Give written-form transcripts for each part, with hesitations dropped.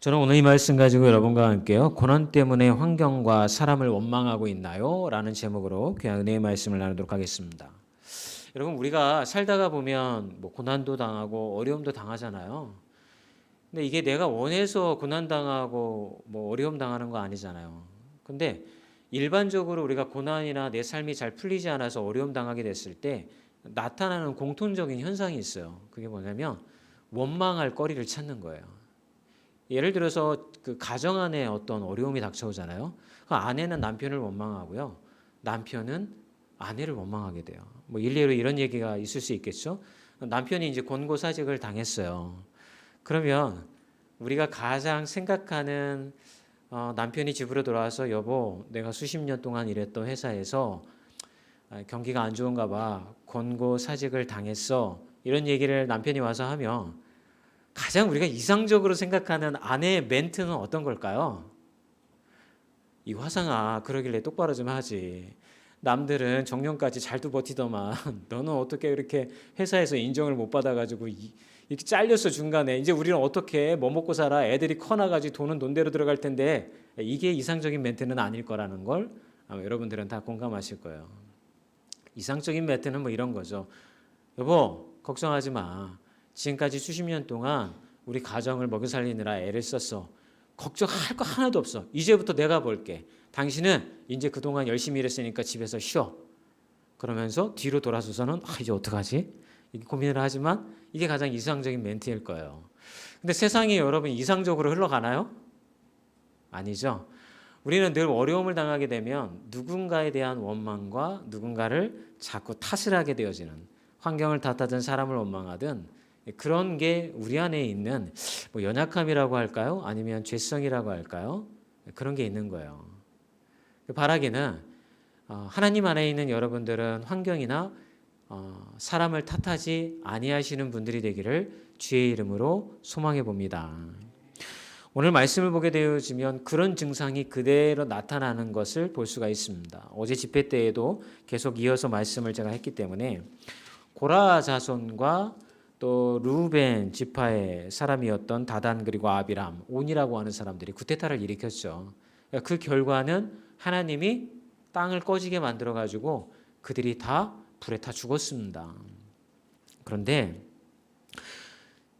저는 오늘 이 말씀 가지고 여러분과 함께요. 고난 때문에 환경과 사람을 원망하고 있나요? 라는 제목으로 귀한 은혜의 말씀을 나누도록 하겠습니다. 여러분, 우리가 살다가 보면 고난도 당하고 어려움도 당하잖아요. 근데 이게 내가 원해서 고난 당하고 어려움 당하는 거 아니잖아요. 근데 일반적으로 우리가 고난이나 내 삶이 잘 풀리지 않아서 어려움 당하게 됐을 때 나타나는 공통적인 현상이 있어요. 그게 뭐냐면 원망할 거리를 찾는 거예요. 예를 들어서 그 가정 안에 어떤 어려움이 닥쳐오잖아요. 그 아내는 남편을 원망하고요. 남편은 아내를 원망하게 돼요. 일례로 이런 얘기가 있을 수 있겠죠. 남편이 이제 권고사직을 당했어요. 그러면 우리가 가장 생각하는 남편이 집으로 돌아와서 여보, 내가 수십 년 동안 일했던 회사에서 경기가 안 좋은가 봐. 권고사직을 당했어. 이런 얘기를 남편이 와서 하면 가장 우리가 이상적으로 생각하는 아내의 멘트는 어떤 걸까요? 이 화상아, 그러길래 똑바로 좀 하지. 남들은 정년까지 잘도 버티더만 너는 어떻게 이렇게 회사에서 인정을 못 받아가지고 이렇게 잘렸어 중간에. 이제 우리는 어떻게 뭐 먹고 살아? 애들이 커나가지고 돈은 돈대로 들어갈 텐데. 이게 이상적인 멘트는 아닐 거라는 걸 아마 여러분들은 다 공감하실 거예요. 이상적인 멘트는 이런 거죠. 여보, 걱정하지 마. 지금까지 수십 년 동안 우리 가정을 먹여 살리느라 애를 썼어. 걱정할 거 하나도 없어. 이제부터 내가 볼게. 당신은 이제 그동안 열심히 일했으니까 집에서 쉬어. 그러면서 뒤로 돌아서서는 이제 어떡하지? 이렇게 고민을 하지만 이게 가장 이상적인 멘트일 거예요. 근데 세상이 여러분 이상적으로 흘러가나요? 아니죠. 우리는 늘 어려움을 당하게 되면 누군가에 대한 원망과 누군가를 자꾸 탓을 하게 되어지는, 환경을 탓하든 사람을 원망하든 그런 게 우리 안에 있는 연약함이라고 할까요? 아니면 죄성이라고 할까요? 그런 게 있는 거예요. 바라기는 하나님 안에 있는 여러분들은 환경이나 사람을 탓하지 아니하시는 분들이 되기를 주의 이름으로 소망해 봅니다. 오늘 말씀을 보게 되어지면 그런 증상이 그대로 나타나는 것을 볼 수가 있습니다. 어제 집회 때에도 계속 이어서 말씀을 제가 했기 때문에 고라 자손과 또 루벤 지파의 사람이었던 다단 그리고 아비람, 온이라고 하는 사람들이 쿠데타를 일으켰죠. 그 결과는 하나님이 땅을 꺼지게 만들어 가지고 그들이 다 불에 타 죽었습니다. 그런데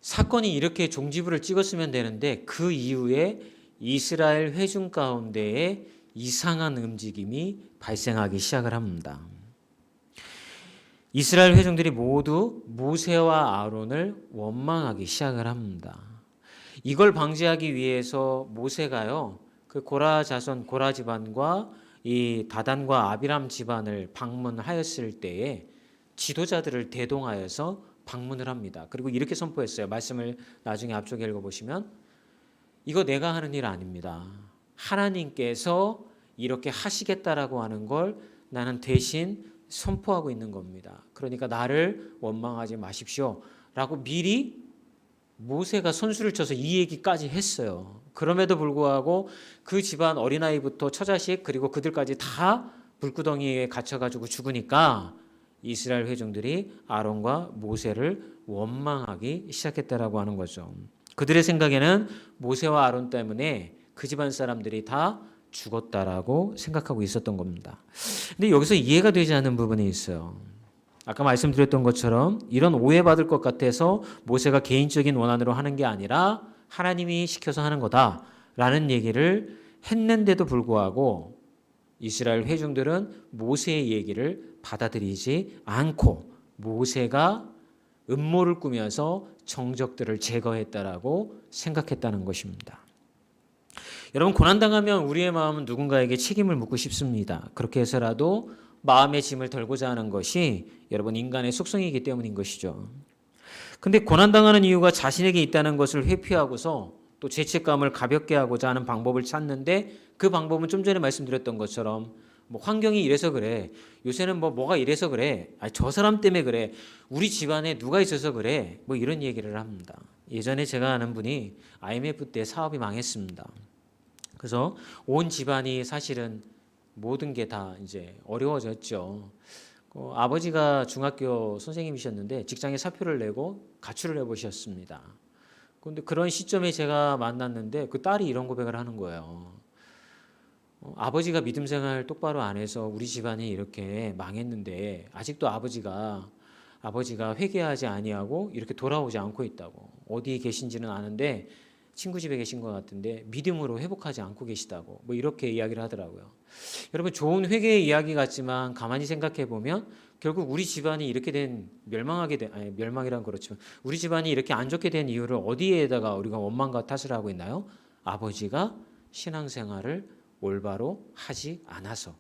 사건이 이렇게 종지부를 찍었으면 되는데 그 이후에 이스라엘 회중 가운데에 이상한 움직임이 발생하기 시작을 합니다. 이스라엘 회중들이 모두 모세와 아론을 원망하기 시작을 합니다. 이걸 방지하기 위해서 모세가요, 그 고라 자손 고라 집안과 이 다단과 아비람 집안을 방문하였을 때에 지도자들을 대동하여서 방문을 합니다. 그리고 이렇게 선포했어요. 말씀을 나중에 앞쪽에 읽어보시면 이거 내가 하는 일 아닙니다. 하나님께서 이렇게 하시겠다라고 하는 걸 나는 대신 선포하고 있는 겁니다. 그러니까 나를 원망하지 마십시오 라고 미리 모세가 선수를 쳐서 이 얘기까지 했어요. 그럼에도 불구하고 그 집안 어린아이부터 처자식 그리고 그들까지 다 불구덩이에 갇혀가지고 죽으니까 이스라엘 회중들이 아론과 모세를 원망하기 시작했다라고 하는 거죠. 그들의 생각에는 모세와 아론 때문에 그 집안 사람들이 다 죽었다라고 생각하고 있었던 겁니다. 근데 여기서 이해가 되지 않는 부분이 있어요. 아까 말씀드렸던 것처럼 이런 오해받을 것 같아서 모세가 개인적인 원한으로 하는 게 아니라 하나님이 시켜서 하는 거다라는 얘기를 했는데도 불구하고 이스라엘 회중들은 모세의 얘기를 받아들이지 않고 모세가 음모를 꾸며서 정적들을 제거했다라고 생각했다는 것입니다. 여러분, 고난당하면 우리의 마음은 누군가에게 책임을 묻고 싶습니다. 그렇게 해서라도 마음의 짐을 덜고자 하는 것이 여러분 인간의 속성이기 때문인 것이죠. 근데 고난당하는 이유가 자신에게 있다는 것을 회피하고서 또 죄책감을 가볍게 하고자 하는 방법을 찾는데 그 방법은 좀 전에 말씀드렸던 것처럼 환경이 이래서 그래. 요새는 뭐가 이래서 그래. 저 사람 때문에 그래. 우리 집안에 누가 있어서 그래. 이런 얘기를 합니다. 예전에 제가 아는 분이 IMF 때 사업이 망했습니다. 그래서 온 집안이 사실은 모든 게 다 이제 어려워졌죠. 아버지가 중학교 선생님이셨는데 직장에 사표를 내고 가출을 해보셨습니다. 근데 그런 시점에 제가 만났는데 그 딸이 이런 고백을 하는 거예요. 아버지가 믿음 생활 똑바로 안 해서 우리 집안이 이렇게 망했는데 아직도 아버지가 회개하지 아니하고 이렇게 돌아오지 않고 있다고. 어디 계신지는 아는데 친구 집에 계신 것 같은데 믿음으로 회복하지 않고 계시다고. 뭐 이렇게 이야기를 하더라고요. 여러분 좋은 회개의 이야기 같지만 가만히 생각해 보면 결국 우리 집안이 이렇게 된 멸망이란 그렇지만 우리 집안이 이렇게 안 좋게 된 이유를 어디에다가 우리가 원망과 탓을 하고 있나요? 아버지가 신앙생활을 올바로 하지 않아서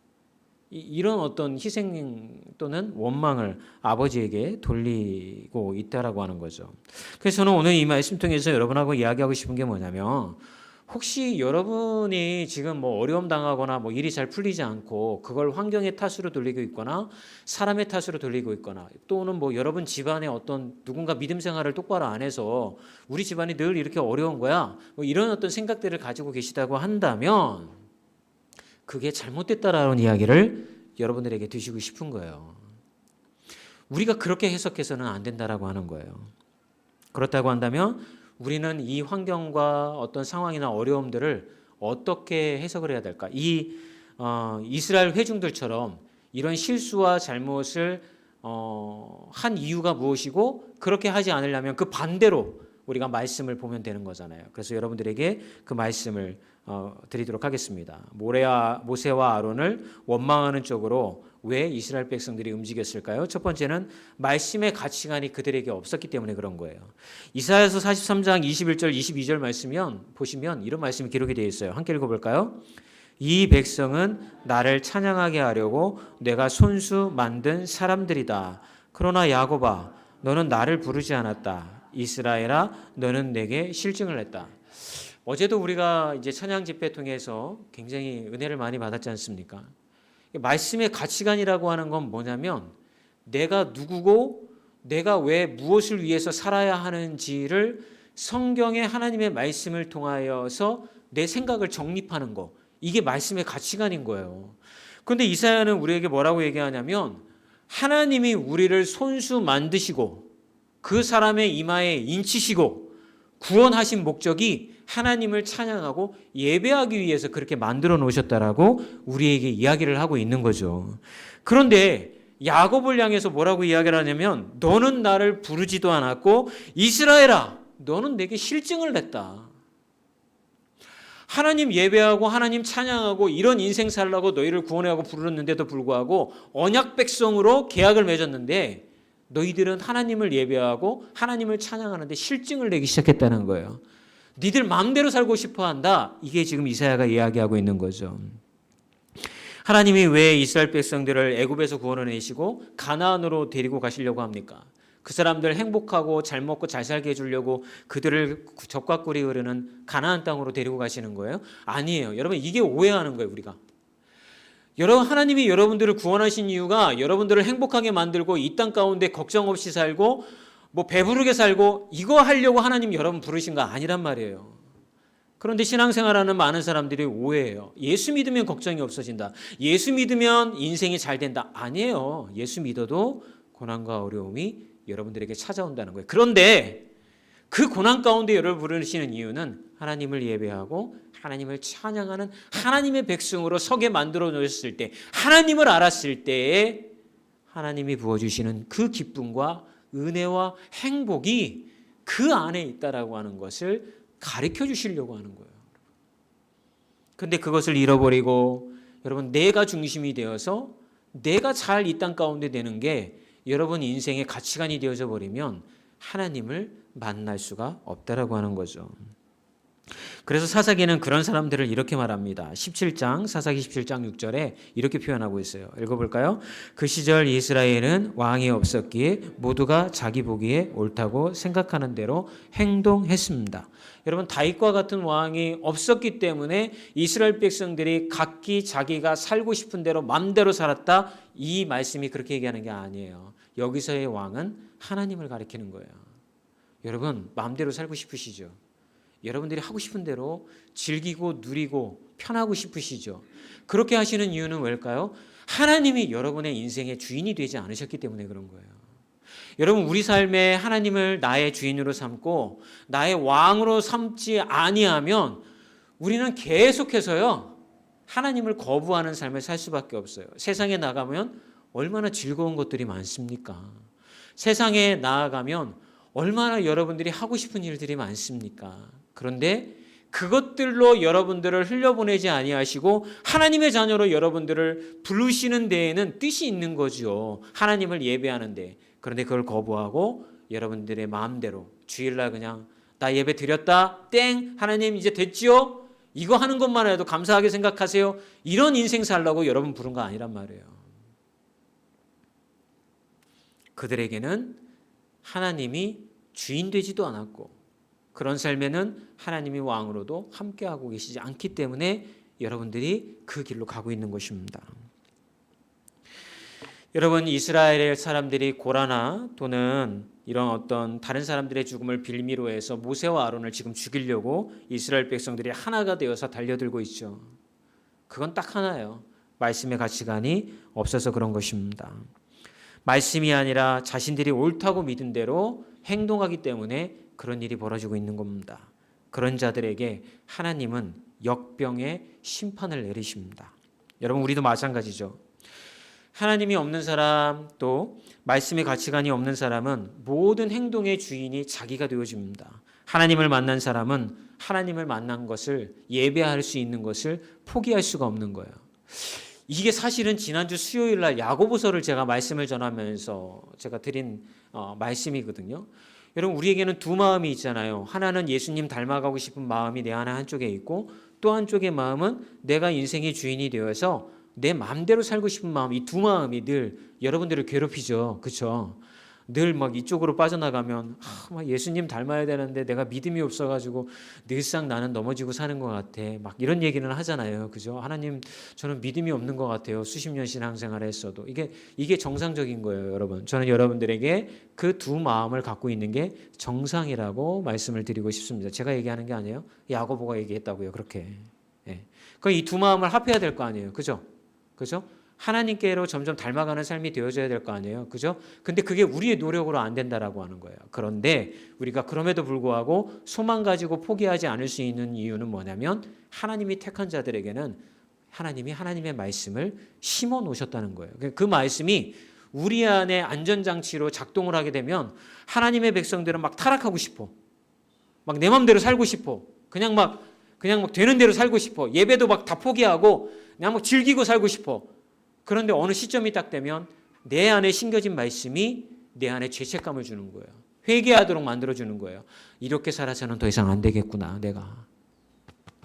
이런 어떤 희생 또는 원망을 아버지에게 돌리고 있다라고 하는 거죠. 그래서 저는 오늘 이 말씀 통해서 여러분하고 이야기하고 싶은 게 뭐냐면 혹시 여러분이 지금 뭐 어려움 당하거나 뭐 일이 잘 풀리지 않고 그걸 환경의 탓으로 돌리고 있거나 사람의 탓으로 돌리고 있거나 또는 뭐 여러분 집안에 어떤 누군가 믿음 생활을 똑바로 안 해서 우리 집안이 늘 이렇게 어려운 거야 뭐 이런 어떤 생각들을 가지고 계시다고 한다면 그게 잘못됐다라는 이야기를 여러분들에게 드리고 싶은 거예요. 우리가 그렇게 해석해서는 안 된다라고 하는 거예요. 그렇다고 한다면 우리는 이 환경과 어떤 상황이나 어려움들을 어떻게 해석을 해야 될까? 이스라엘 회중들처럼 이런 실수와 잘못을 한 이유가 무엇이고 그렇게 하지 않으려면 그 반대로 우리가 말씀을 보면 되는 거잖아요. 그래서 여러분들에게 그 말씀을 드리도록 하겠습니다. 모세와 아론을 원망하는 쪽으로 왜 이스라엘 백성들이 움직였을까요? 첫 번째는 말씀의 가치관이 그들에게 없었기 때문에 그런 거예요. 이사야서 43장 21절 22절 말씀이면 보시면 이런 말씀이 기록이 되어 있어요. 함께 읽어볼까요? 이 백성은 나를 찬양하게 하려고 내가 손수 만든 사람들이다. 그러나 야곱아 너는 나를 부르지 않았다. 이스라엘아 너는 내게 실증을 했다. 어제도 우리가 이제 찬양 집회 통해서 굉장히 은혜를 많이 받았지 않습니까? 말씀의 가치관이라고 하는 건 뭐냐면 내가 누구고 내가 왜 무엇을 위해서 살아야 하는지를 성경의 하나님의 말씀을 통하여서 내 생각을 정립하는 거. 이게 말씀의 가치관인 거예요. 그런데 이사야는 우리에게 뭐라고 얘기하냐면 하나님이 우리를 손수 만드시고 그 사람의 이마에 인치시고 구원하신 목적이 하나님을 찬양하고 예배하기 위해서 그렇게 만들어 놓으셨다라고 우리에게 이야기를 하고 있는 거죠. 그런데 야곱을 향해서 뭐라고 이야기를 하냐면 너는 나를 부르지도 않았고 이스라엘아 너는 내게 실증을 냈다. 하나님 예배하고 하나님 찬양하고 이런 인생 살라고 너희를 구원하고 부르는데도 불구하고 언약 백성으로 계약을 맺었는데 너희들은 하나님을 예배하고 하나님을 찬양하는데 실증을 내기 시작했다는 거예요. 니들 마음대로 살고 싶어 한다. 이게 지금 이사야가 이야기하고 있는 거죠. 하나님이 왜 이스라엘 백성들을 애굽에서 구원해내시고 가나안으로 데리고 가시려고 합니까? 그 사람들 행복하고 잘 먹고 잘 살게 해주려고 그들을 적과 꿀이 흐르는 가나안 땅으로 데리고 가시는 거예요? 아니에요. 여러분 이게 오해하는 거예요. 우리가. 여러분 하나님이 여러분들을 구원하신 이유가 여러분들을 행복하게 만들고 이 땅 가운데 걱정 없이 살고 뭐 배부르게 살고 이거 하려고 하나님 여러분 부르신 거 아니란 말이에요. 그런데 신앙생활하는 많은 사람들이 오해해요. 예수 믿으면 걱정이 없어진다. 예수 믿으면 인생이 잘 된다. 아니에요. 예수 믿어도 고난과 어려움이 여러분들에게 찾아온다는 거예요. 그런데 그 고난 가운데 여러분을 부르시는 이유는 하나님을 예배하고 하나님을 찬양하는 하나님의 백성으로 서게 만들어 놓으셨을 때 하나님을 알았을 때에 하나님이 부어주시는 그 기쁨과 은혜와 행복이 그 안에 있다라고 하는 것을 가르쳐 주시려고 하는 거예요. 그런데 그것을 잃어버리고 여러분 내가 중심이 되어서 내가 잘 이 땅 가운데 되는 게 여러분 인생의 가치관이 되어져 버리면 하나님을 만날 수가 없다라고 하는 거죠. 그래서 사사기는 그런 사람들을 이렇게 말합니다. 사사기 17장 6절에 이렇게 표현하고 있어요. 읽어볼까요? 그 시절 이스라엘은 왕이 없었기에 모두가 자기 보기에 옳다고 생각하는 대로 행동했습니다. 여러분 다윗과 같은 왕이 없었기 때문에 이스라엘 백성들이 각기 자기가 살고 싶은 대로 맘대로 살았다. 이 말씀이 그렇게 얘기하는 게 아니에요. 여기서의 왕은 하나님을 가리키는 거예요. 여러분 마음대로 살고 싶으시죠? 여러분들이 하고 싶은 대로 즐기고 누리고 편하고 싶으시죠? 그렇게 하시는 이유는 왜일까요? 하나님이 여러분의 인생의 주인이 되지 않으셨기 때문에 그런 거예요. 여러분, 우리 삶에 하나님을 나의 주인으로 삼고 나의 왕으로 삼지 아니하면 우리는 계속해서요 하나님을 거부하는 삶을 살 수밖에 없어요. 세상에 나가면 얼마나 즐거운 것들이 많습니까? 세상에 나아가면 얼마나 여러분들이 하고 싶은 일들이 많습니까? 그런데 그것들로 여러분들을 흘려보내지 아니하시고 하나님의 자녀로 여러분들을 부르시는 데에는 뜻이 있는 거죠. 하나님을 예배하는 데. 그런데 그걸 거부하고 여러분들의 마음대로 주일날 그냥 나 예배 드렸다 땡 하나님 이제 됐지요? 이거 하는 것만 해도 감사하게 생각하세요. 이런 인생 살라고 여러분 부른 거 아니란 말이에요. 그들에게는 하나님이 주인 되지도 않았고 그런 삶에는 하나님이 왕으로도 함께하고 계시지 않기 때문에 여러분들이 그 길로 가고 있는 것입니다. 여러분, 이스라엘 사람들이 고라나 또는 이런 어떤 다른 사람들의 죽음을 빌미로 해서 모세와 아론을 지금 죽이려고 이스라엘 백성들이 하나가 되어서 달려들고 있죠. 그건 딱 하나예요. 말씀의 가치관이 없어서 그런 것입니다. 말씀이 아니라 자신들이 옳다고 믿은 대로 행동하기 때문에 그런 일이 벌어지고 있는 겁니다. 그런 자들에게 하나님은 역병의 심판을 내리십니다. 여러분, 우리도 마찬가지죠. 하나님이 없는 사람 또 말씀의 가치관이 없는 사람은 모든 행동의 주인이 자기가 되어집니다. 하나님을 만난 사람은 하나님을 만난 것을 예배할 수 있는 것을 포기할 수가 없는 거예요. 이게 사실은 지난주 수요일 날 야고보서를 제가 말씀을 전하면서 제가 드린 말씀이거든요. 여러분, 우리에게는 두 마음이 있잖아요. 하나는 예수님 닮아가고 싶은 마음이 내 안에 한쪽에 있고 또 한쪽의 마음은 내가 인생의 주인이 되어서 내 마음대로 살고 싶은 마음, 이 두 마음이 늘 여러분들을 괴롭히죠. 그렇죠? 늘 막 이쪽으로 빠져나가면 막 예수님 닮아야 되는데 내가 믿음이 없어가지고 늘상 나는 넘어지고 사는 것 같아. 막 이런 얘기는 하잖아요. 그죠? 하나님, 저는 믿음이 없는 것 같아요. 수십 년 신앙생활을 했어도. 이게 정상적인 거예요, 여러분. 저는 여러분들에게 그 두 마음을 갖고 있는 게 정상이라고 말씀을 드리고 싶습니다. 제가 얘기하는 게 아니에요. 야고보가 얘기했다고요. 그렇게. 예. 그럼 이 두 마음을 합해야 될 거 아니에요. 그죠? 그죠? 하나님께로 점점 닮아가는 삶이 되어져야 될 거 아니에요. 그죠? 근데 그게 우리의 노력으로 안 된다라고 하는 거예요. 그런데 우리가 그럼에도 불구하고 소망 가지고 포기하지 않을 수 있는 이유는 뭐냐면 하나님이 택한 자들에게는 하나님이 하나님의 말씀을 심어 놓으셨다는 거예요. 그 말씀이 우리 안에 안전장치로 작동을 하게 되면 하나님의 백성들은 막 타락하고 싶어. 막 내 마음대로 살고 싶어. 그냥 막 되는 대로 살고 싶어. 예배도 막 다 포기하고 그냥 막 즐기고 살고 싶어. 그런데 어느 시점이 딱 되면 내 안에 심겨진 말씀이 내 안에 죄책감을 주는 거예요. 회개하도록 만들어주는 거예요. 이렇게 살아서는 더 이상 안 되겠구나, 내가.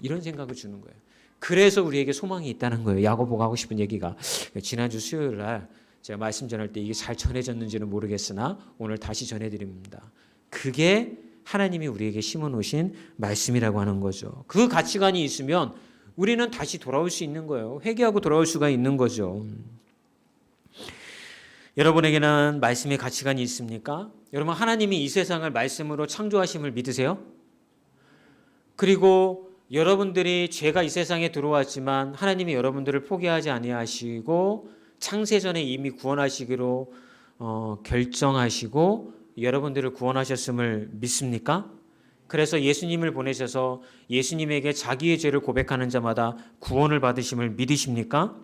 이런 생각을 주는 거예요. 그래서 우리에게 소망이 있다는 거예요. 야고보가 하고 싶은 얘기가. 지난주 수요일 날 제가 말씀 전할 때 이게 잘 전해졌는지는 모르겠으나 오늘 다시 전해드립니다. 그게 하나님이 우리에게 심어놓으신 말씀이라고 하는 거죠. 그 가치관이 있으면 우리는 다시 돌아올 수 있는 거예요. 회개하고 돌아올 수가 있는 거죠. 여러분에게는 말씀의 가치관이 있습니까? 여러분, 하나님이 이 세상을 말씀으로 창조하심을 믿으세요? 그리고 여러분들이 죄가 이 세상에 들어왔지만 하나님이 여러분들을 포기하지 아니하시고 창세전에 이미 구원하시기로 결정하시고 여러분들을 구원하셨음을 믿습니까? 그래서 예수님을 보내셔서 예수님에게 자기의 죄를 고백하는 자마다 구원을 받으심을 믿으십니까?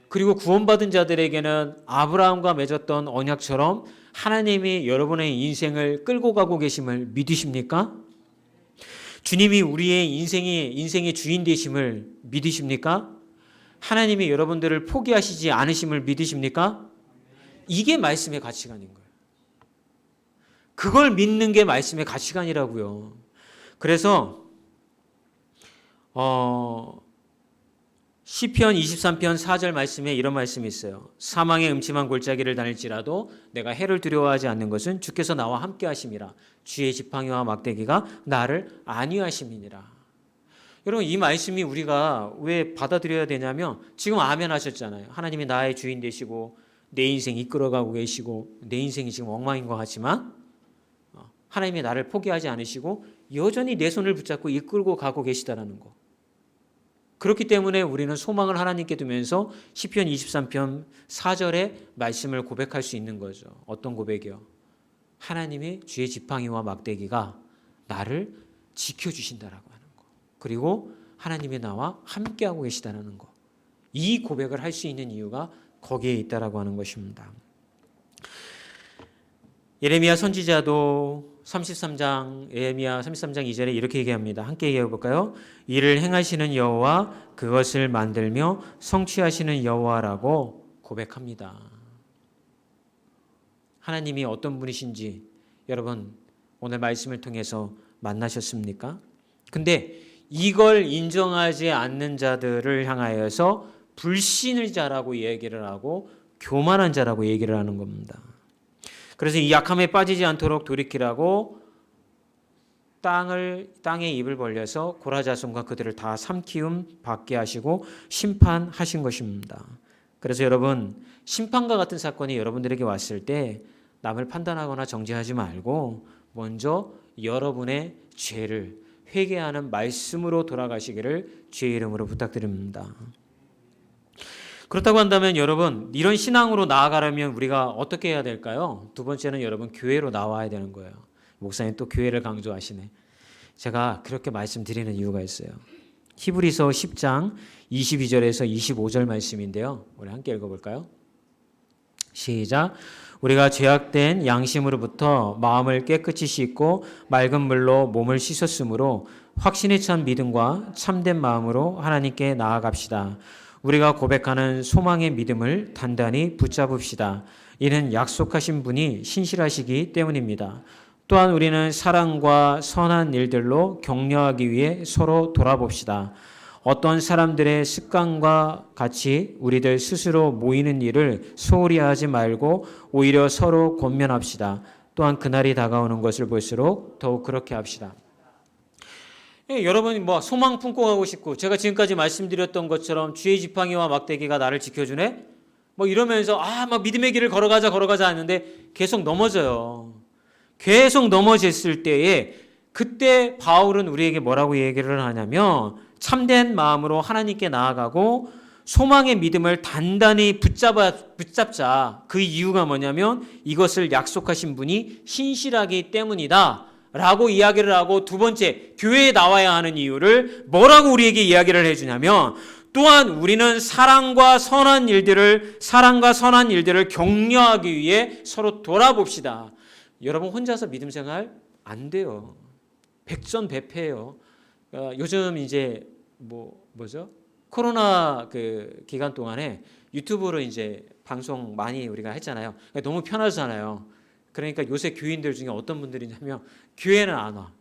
그리고 구원받은 자들에게는 아브라함과 맺었던 언약처럼 하나님이 여러분의 인생을 끌고 가고 계심을 믿으십니까? 주님이 우리의 인생의 주인 되심을 믿으십니까? 하나님이 여러분들을 포기하시지 않으심을 믿으십니까? 이게 말씀의 가치관인 거예요. 그걸 믿는 게 말씀의 가치관이라고요. 그래서 시편 23편 4절 말씀에 이런 말씀이 있어요. 사망의 음침한 골짜기를 다닐지라도 내가 해를 두려워하지 않는 것은 주께서 나와 함께 하심이라. 주의 지팡이와 막대기가 나를 안위하심이니라. 여러분, 이 말씀이 우리가 왜 받아들여야 되냐면 지금 아멘 하셨잖아요. 하나님이 나의 주인 되시고 내 인생 이끌어가고 계시고 내 인생이 지금 엉망인 것 같지만 하나님이 나를 포기하지 않으시고 여전히 내 손을 붙잡고 이끌고 가고 계시다라는 거. 그렇기 때문에 우리는 소망을 하나님께 두면서 시편 23편 4절의 말씀을 고백할 수 있는 거죠. 어떤 고백이요? 하나님의 주의 지팡이와 막대기가 나를 지켜주신다라고 하는 거. 그리고 하나님이 나와 함께하고 계시다는 거. 이 고백을 할 수 있는 이유가 거기에 있다라고 하는 것입니다. 예레미야 선지자도 33장 예레미야 33장 2절에 이렇게 얘기합니다. 함께 얘기해 볼까요? 이를 행하시는 여호와 그것을 만들며 성취하시는 여호와라고 고백합니다. 하나님이 어떤 분이신지 여러분 오늘 말씀을 통해서 만나셨습니까? 근데 이걸 인정하지 않는 자들을 향하여서 불신의 자라고 얘기를 하고 교만한 자라고 얘기를 하는 겁니다. 그래서 이 약함에 빠지지 않도록 돌이키라고 땅에 입을 벌려서 고라 자손과 그들을 다 삼키움 받게 하시고 심판하신 것입니다. 그래서 여러분 심판과 같은 사건이 여러분들에게 왔을 때 남을 판단하거나 정죄하지 말고 먼저 여러분의 죄를 회개하는 말씀으로 돌아가시기를 주의 이름으로 부탁드립니다. 그렇다고 한다면 여러분 이런 신앙으로 나아가려면 우리가 어떻게 해야 될까요? 두 번째는 여러분 교회로 나와야 되는 거예요. 목사님 또 교회를 강조하시네. 제가 그렇게 말씀드리는 이유가 있어요. 히브리서 10장 22절에서 25절 말씀인데요. 우리 함께 읽어볼까요? 시작. 우리가 죄악된 양심으로부터 마음을 깨끗이 씻고 맑은 물로 몸을 씻었으므로 확신에 찬 믿음과 참된 마음으로 하나님께 나아갑시다. 우리가 고백하는 소망의 믿음을 단단히 붙잡읍시다. 이는 약속하신 분이 신실하시기 때문입니다. 또한 우리는 사랑과 선한 일들로 격려하기 위해 서로 돌아봅시다. 어떤 사람들의 습관과 같이 우리들 스스로 모이는 일을 소홀히 하지 말고 오히려 서로 권면합시다. 또한 그날이 다가오는 것을 볼수록 더욱 그렇게 합시다. 여러분이 소망 품고 가고 싶고 제가 지금까지 말씀드렸던 것처럼 주의 지팡이와 막대기가 나를 지켜주네? 이러면서 막 믿음의 길을 걸어가자 하는데 계속 넘어져요. 계속 넘어졌을 때에 그때 바울은 우리에게 뭐라고 얘기를 하냐면 참된 마음으로 하나님께 나아가고 소망의 믿음을 단단히 붙잡자. 그 이유가 뭐냐면 이것을 약속하신 분이 신실하기 때문이다 라고 이야기를 하고 두 번째 교회에 나와야 하는 이유를 뭐라고 우리에게 이야기를 해주냐면 또한 우리는 사랑과 선한 일들을 격려하기 위해 서로 돌아봅시다. 여러분 혼자서 믿음 생활 안 돼요. 백전백패예요. 요즘 이제 뭐죠? 코로나 그 기간 동안에 유튜브로 이제 방송 많이 우리가 했잖아요. 너무 편하잖아요. 그러니까 요새 교인들 중에 어떤 분들이냐면 교회는 안 와.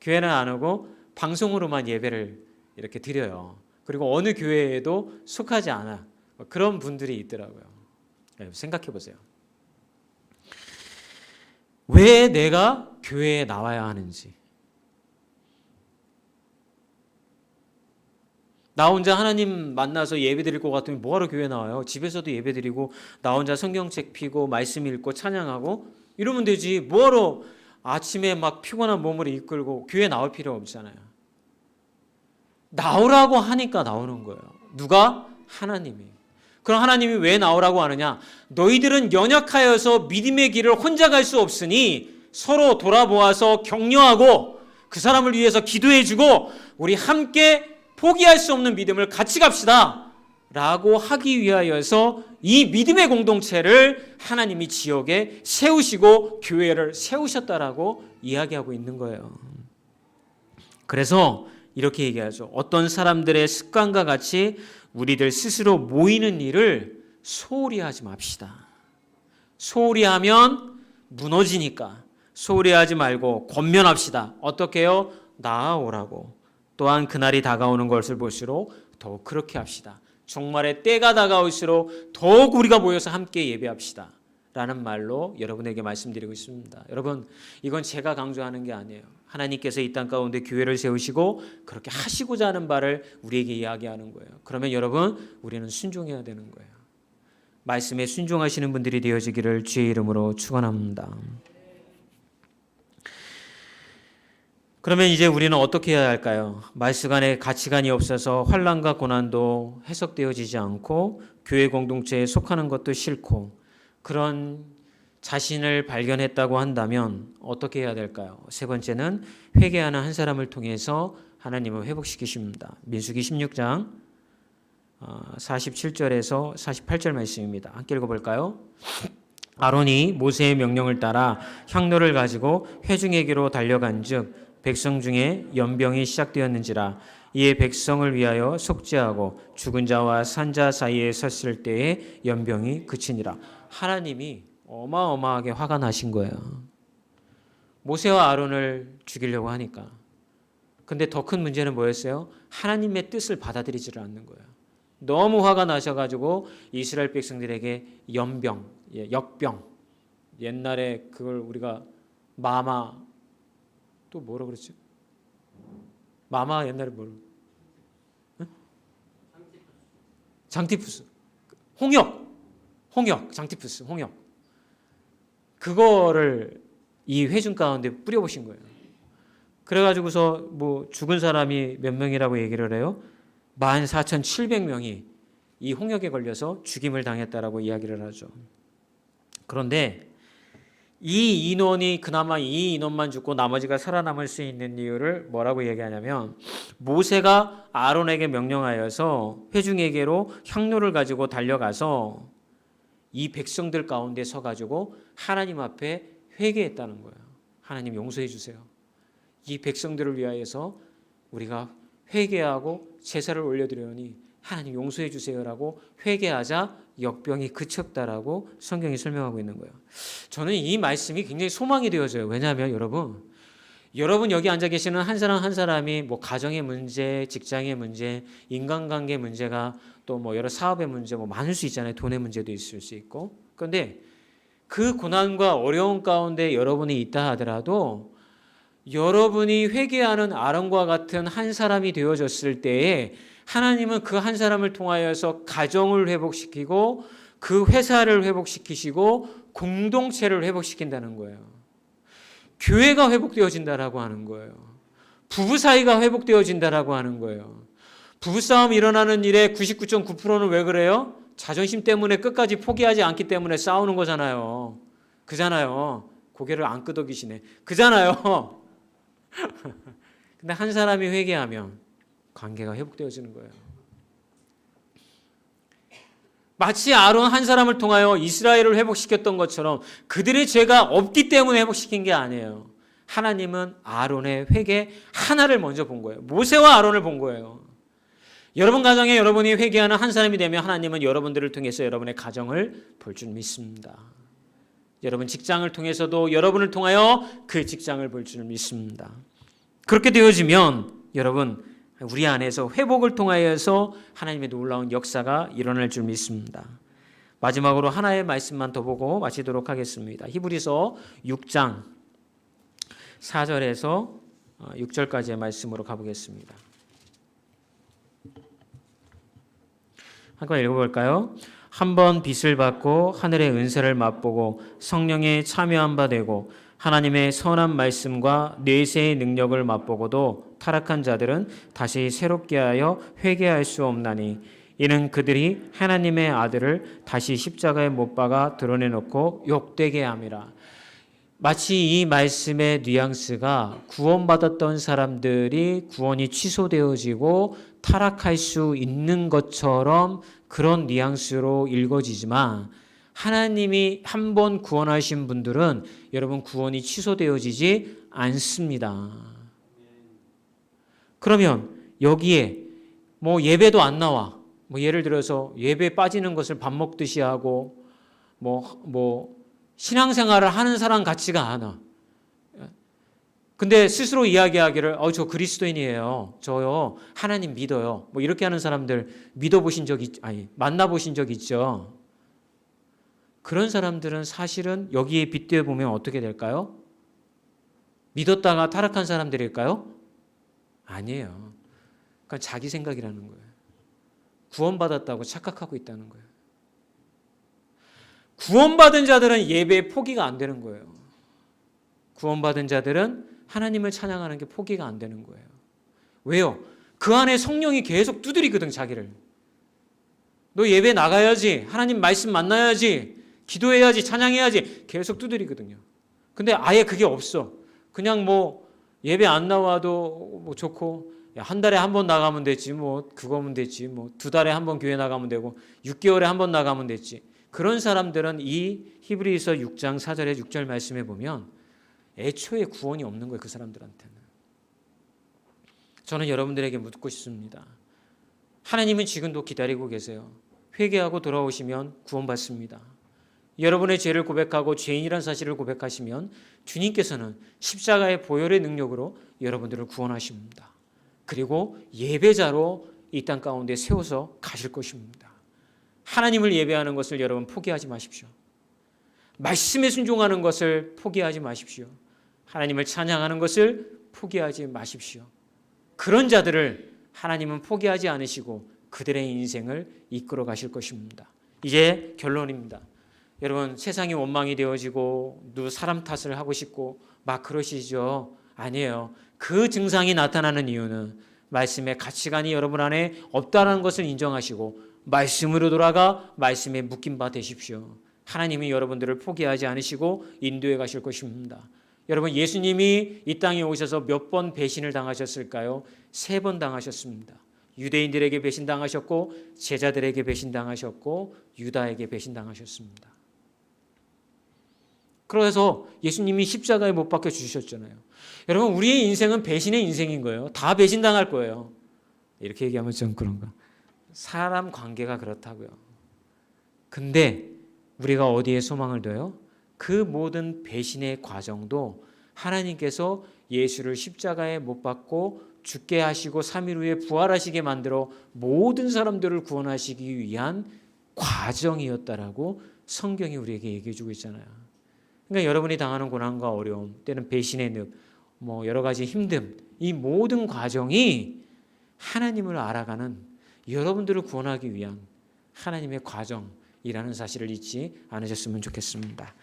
교회는 안 오고 방송으로만 예배를 이렇게 드려요. 그리고 어느 교회에도 속하지 않아. 그런 분들이 있더라고요. 생각해 보세요. 왜 내가 교회에 나와야 하는지. 나 혼자 하나님 만나서 예배 드릴 것 같으면 뭐하러 교회 나와요? 집에서도 예배 드리고 나 혼자 성경책 펴고 말씀 읽고 찬양하고 이러면 되지. 뭐하러 아침에 막 피곤한 몸을 이끌고 교회 나올 필요 없잖아요. 나오라고 하니까 나오는 거예요. 누가? 하나님이. 그럼 하나님이 왜 나오라고 하느냐? 너희들은 연약하여서 믿음의 길을 혼자 갈 수 없으니 서로 돌아보아서 격려하고 그 사람을 위해서 기도해주고 우리 함께 포기할 수 없는 믿음을 같이 갑시다 라고 하기 위하여서 이 믿음의 공동체를 하나님이 지역에 세우시고 교회를 세우셨다라고 이야기하고 있는 거예요. 그래서 이렇게 얘기하죠. 어떤 사람들의 습관과 같이 우리들 스스로 모이는 일을 소홀히 하지 맙시다. 소홀히 하면 무너지니까 소홀히 하지 말고 권면합시다. 어떻게 해요? 나아오라고. 또한 그날이 다가오는 것을 볼수록 더욱 그렇게 합시다. 종말의 때가 다가올수록 더욱 우리가 모여서 함께 예배합시다 라는 말로 여러분에게 말씀드리고 있습니다. 여러분 이건 제가 강조하는 게 아니에요. 하나님께서 이 땅 가운데 교회를 세우시고 그렇게 하시고자 하는 바를 우리에게 이야기하는 거예요. 그러면 여러분 우리는 순종해야 되는 거예요. 말씀에 순종하시는 분들이 되어지기를 주의 이름으로 축원합니다. 그러면 이제 우리는 어떻게 해야 할까요? 말씀 안에 가치관이 없어서 환난과 고난도 해석되어지지 않고 교회 공동체에 속하는 것도 싫고 그런 자신을 발견했다고 한다면 어떻게 해야 될까요? 세 번째는 회개하는 한 사람을 통해서 하나님을 회복시키십니다. 민수기 16장 47절에서 48절 말씀입니다. 함께 읽어볼까요? 아론이 모세의 명령을 따라 향로를 가지고 회중에게로 달려간즉 백성 중에 연병이 시작되었는지라. 이에 백성을 위하여 속죄하고 죽은 자와 산 자 사이에 섰을 때에 연병이 그치니라. 하나님이 어마어마하게 화가 나신 거예요. 모세와 아론을 죽이려고 하니까. 근데 더 큰 문제는 뭐였어요? 하나님의 뜻을 받아들이지를 않는 거예요. 너무 화가 나셔가지고 이스라엘 백성들에게 연병, 역병, 옛날에 그걸 우리가 마마, 또 뭐라 그랬죠? 마마 옛날에 뭐라? 장티푸스, 홍역, 장티푸스, 홍역. 그거를 이 회중 가운데 뿌려보신 거예요. 그래가지고서 뭐 죽은 사람이 몇 명이라고 얘기를 해요? 14,700명이 이 홍역에 걸려서 죽임을 당했다라고 이야기를 하죠. 그런데 이 인원이 그나마 이 인원만 죽고 나머지가 살아남을 수 있는 이유를 뭐라고 얘기하냐면 모세가 아론에게 명령하여서 회중에게로 향로를 가지고 달려가서 이 백성들 가운데 서가지고 하나님 앞에 회개했다는 거예요. 하나님 용서해 주세요. 이 백성들을 위하여서 우리가 회개하고 제사를 올려드리오니 하나님 용서해 주세요라고 회개하자 역병이 그쳤다라고 성경이 설명하고 있는 거예요. 저는 이 말씀이 굉장히 소망이 되어져요. 왜냐하면 여러분 여기 앉아 계시는 한 사람 한 사람이 뭐 가정의 문제, 직장의 문제, 인간관계 문제가 또 뭐 여러 사업의 문제 뭐 많을 수 있잖아요. 돈의 문제도 있을 수 있고. 그런데 그 고난과 어려움 가운데 여러분이 있다 하더라도 여러분이 회개하는 아론과 같은 한 사람이 되어졌을 때에 하나님은 그 한 사람을 통하여서 가정을 회복시키고 그 회사를 회복시키시고 공동체를 회복시킨다는 거예요. 교회가 회복되어진다라고 하는 거예요. 부부 사이가 회복되어진다라고 하는 거예요. 부부싸움이 일어나는 일의 99.9%는 왜 그래요? 자존심 때문에 끝까지 포기하지 않기 때문에 싸우는 거잖아요. 그잖아요. 고개를 안 끄덕이시네. 그잖아요. 근데 한 사람이 회개하면 관계가 회복되어지는 거예요. 마치 아론 한 사람을 통하여 이스라엘을 회복시켰던 것처럼 그들의 죄가 없기 때문에 회복시킨 게 아니에요. 하나님은 아론의 회개 하나를 먼저 본 거예요. 모세와 아론을 본 거예요. 여러분 가정에 여러분이 회개하는 한 사람이 되면 하나님은 여러분들을 통해서 여러분의 가정을 볼 줄 믿습니다. 여러분 직장을 통해서도 여러분을 통하여 그 직장을 볼 줄 믿습니다. 그렇게 되어지면 여러분 우리 안에서 회복을 통하여서 하나님의 놀라운 역사가 일어날 줄 믿습니다. 마지막으로 하나의 말씀만 더 보고 마치도록 하겠습니다. 히브리서 6장 4절에서 6절까지의 말씀으로 가보겠습니다. 한번 읽어볼까요? 한번 빛을 받고 하늘의 은사를 맛보고 성령에 참여한 바 되고 하나님의 선한 말씀과 내세의 능력을 맛보고도 타락한 자들은 다시 새롭게 하여 회개할 수 없나니 이는 그들이 하나님의 아들을 다시 십자가에 못 박아 드러내놓고 욕되게 함이라. 마치 이 말씀의 뉘앙스가 구원받았던 사람들이 구원이 취소되어지고 타락할 수 있는 것처럼 그런 뉘앙스로 읽어지지만 하나님이 한 번 구원하신 분들은 여러분 구원이 취소되어지지 않습니다. 그러면 여기에 뭐 예배도 안 나와. 뭐 예를 들어서 예배 빠지는 것을 밥 먹듯이 하고 뭐 신앙생활을 하는 사람 같지가 않아. 근데 스스로 이야기하기를 저 그리스도인이에요. 저요 하나님 믿어요. 뭐 이렇게 하는 사람들 만나보신 적 있죠. 그런 사람들은 사실은 여기에 빗대어 보면 어떻게 될까요? 믿었다가 타락한 사람들일까요? 아니에요. 그러니까 자기 생각이라는 거예요. 구원받았다고 착각하고 있다는 거예요. 구원받은 자들은 예배에 포기가 안 되는 거예요. 구원받은 자들은 하나님을 찬양하는 게 포기가 안 되는 거예요. 왜요? 그 안에 성령이 계속 두드리거든 자기를. 너 예배 나가야지. 하나님 말씀 만나야지. 기도해야지, 찬양해야지 계속 두드리거든요. 근데 아예 그게 없어. 그냥 뭐 예배 안 나와도 뭐 좋고, 한 달에 한 번 나가면 됐지, 뭐 그거면 됐지, 뭐 2달에 한 번 교회 나가면 되고 6개월에 한 번 나가면 됐지. 그런 사람들은 이 히브리서 6장 4절에 6절 말씀에 보면 애초에 구원이 없는 거예요. 그 사람들한테는. 저는 여러분들에게 묻고 싶습니다. 하나님은 지금도 기다리고 계세요. 회개하고 돌아오시면 구원받습니다. 여러분의 죄를 고백하고 죄인이란 사실을 고백하시면 주님께서는 십자가의 보혈의 능력으로 여러분들을 구원하십니다. 그리고 예배자로 이 땅 가운데 세워서 가실 것입니다. 하나님을 예배하는 것을 여러분 포기하지 마십시오. 말씀에 순종하는 것을 포기하지 마십시오. 하나님을 찬양하는 것을 포기하지 마십시오. 그런 자들을 하나님은 포기하지 않으시고 그들의 인생을 이끌어 가실 것입니다. 이제 결론입니다. 여러분, 세상이 원망이 되어지고 누구 사람 탓을 하고 싶고 막 그러시죠? 아니에요. 그 증상이 나타나는 이유는 말씀의 가치관이 여러분 안에 없다는 것을 인정하시고 말씀으로 돌아가 말씀에 묶인 바 되십시오. 하나님이 여러분들을 포기하지 않으시고 인도해 가실 것입니다. 여러분, 예수님이 이 땅에 오셔서 몇 번 배신을 당하셨을까요? 3번 당하셨습니다. 유대인들에게 배신당하셨고 제자들에게 배신당하셨고 유다에게 배신당하셨습니다. 그래서 예수님이 십자가에 못 박혀 주셨잖아요. 여러분, 우리의 인생은 배신의 인생인 거예요. 다 배신당할 거예요. 이렇게 얘기하면 좀 그런가? 사람 관계가 그렇다고요. 근데 우리가 어디에 소망을 둬요? 그 모든 배신의 과정도 하나님께서 예수를 십자가에 못 박고 죽게 하시고 3일 후에 부활하시게 만들어 모든 사람들을 구원하시기 위한 과정이었다라고 성경이 우리에게 얘기해 주고 있잖아요. 그러니까 여러분이 당하는 고난과 어려움, 때는 배신의 늪, 뭐 여러 가지 힘듦, 이 모든 과정이 하나님을 알아가는, 여러분들을 구원하기 위한 하나님의 과정이라는 사실을 잊지 않으셨으면 좋겠습니다.